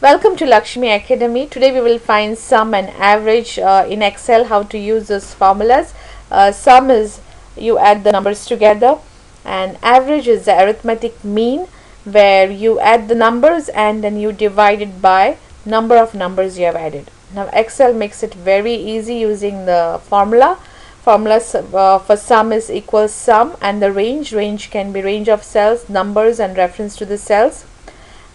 Welcome to Lakshmi Academy. Today we will find sum and average in Excel, how to use those formulas. Sum is you add the numbers together, and average is the arithmetic mean where you add the numbers and then you divide it by number of numbers you have added. Now Excel makes it very easy using the formula. Formulas for sum is equals sum, and the range can be range of cells, numbers and reference to the cells,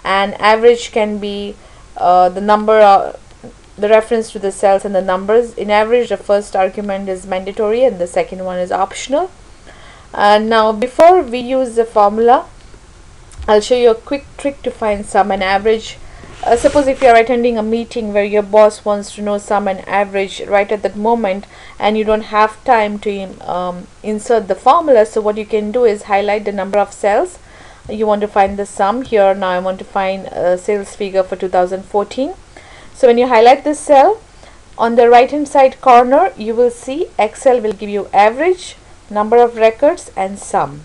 and average can be the reference to the cells and the numbers. In average, the first argument is mandatory and the second one is optional. Now before we use the formula, I'll show you a quick trick to find sum and average. Suppose if you are attending a meeting where your boss wants to know sum and average right at that moment, and you don't have time to insert the formula, so what you can do is highlight the number of cells you want to find the sum. Here now I want to find a sales figure for 2014. So when you highlight this cell, on the right hand side corner you will see Excel will give you average, number of records and sum.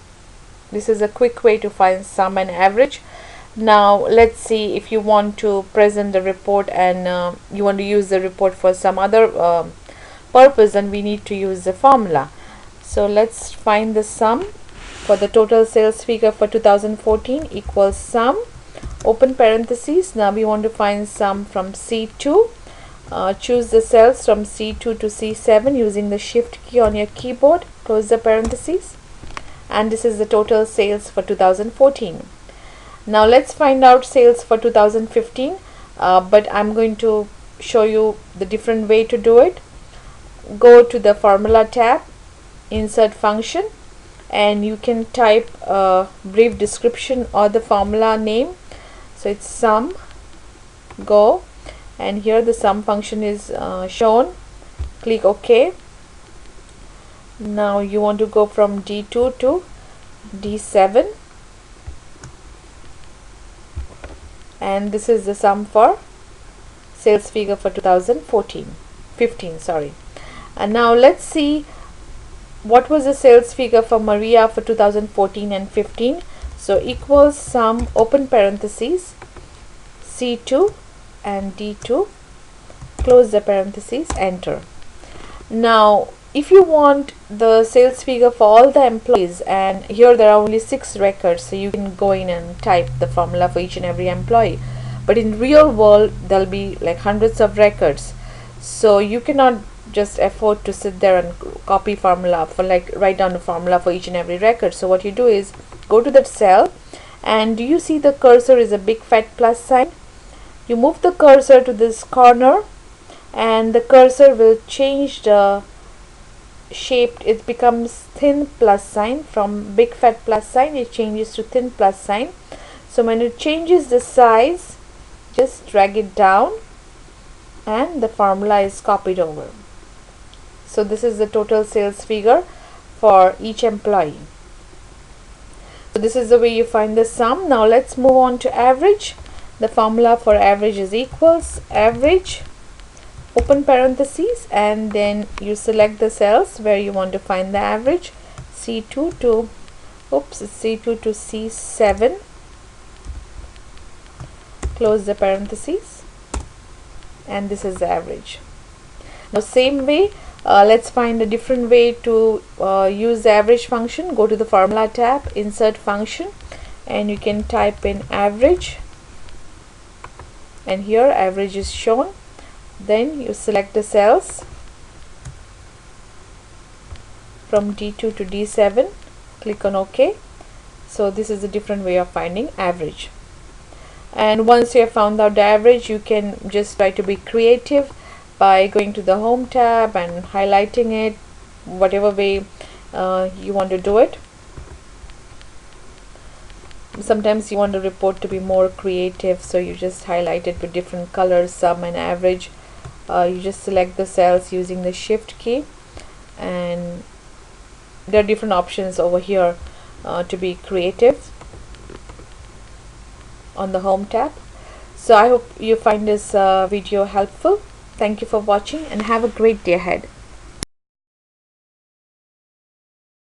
This is a quick way to find sum and average. Now let's see, if you want to present the report and you want to use the report for some other purpose, then we need to use the formula. So let's find the sum. For the total sales figure for 2014 equals sum, open parentheses. Now we want to find sum from C2. Choose the cells from C2 to C7 using the shift key on your keyboard, close the parentheses, and this is the total sales for 2014. Now let's find out sales for 2015, but I'm going to show you the different way to do it. Go to the formula tab, insert function, and you can type a brief description or the formula name. So it's sum, go, and here the sum function is shown. Click OK. Now you want to go from D2 to D7, and this is the sum for sales figure for 15, sorry. And now let's see what was the sales figure for Maria for 2014 and 15. So equals sum, open parentheses, C2 and D2, close the parentheses, enter. Now if you want the sales figure for all the employees, and here there are only 6 records, so you can go in and type the formula for each and every employee, but in real world there'll be like hundreds of records, so you cannot just afford to sit there and copy formula for write down the formula for each and every record. So what you do is go to that cell, and do you see the cursor is a big fat plus sign? You move the cursor to this corner and the cursor will change the shape. It becomes thin plus sign. From big fat plus sign it changes to thin plus sign. So when it changes the size, just drag it down and the formula is copied over. So this is the total sales figure for each employee. So this is the way you find the sum. Now let's move on to average. The formula for average is equals average, open parentheses, and then you select the cells where you want to find the average, C2 to C7, close the parentheses, and this is the average. Now same way, let's find a different way to use the average function. Go to the formula tab, insert function, and you can type in average, and here average is shown. Then you select the cells from D2 to D7, click on OK. So this is a different way of finding average. And once you have found out the average, you can just try to be creative by going to the home tab and highlighting it, whatever way you want to do it. Sometimes you want the report to be more creative, so you just highlight it with different colors, sum and average. You just select the cells using the shift key, and there are different options over here to be creative on the home tab. So I hope you find this video helpful. Thank you for watching and have a great day ahead.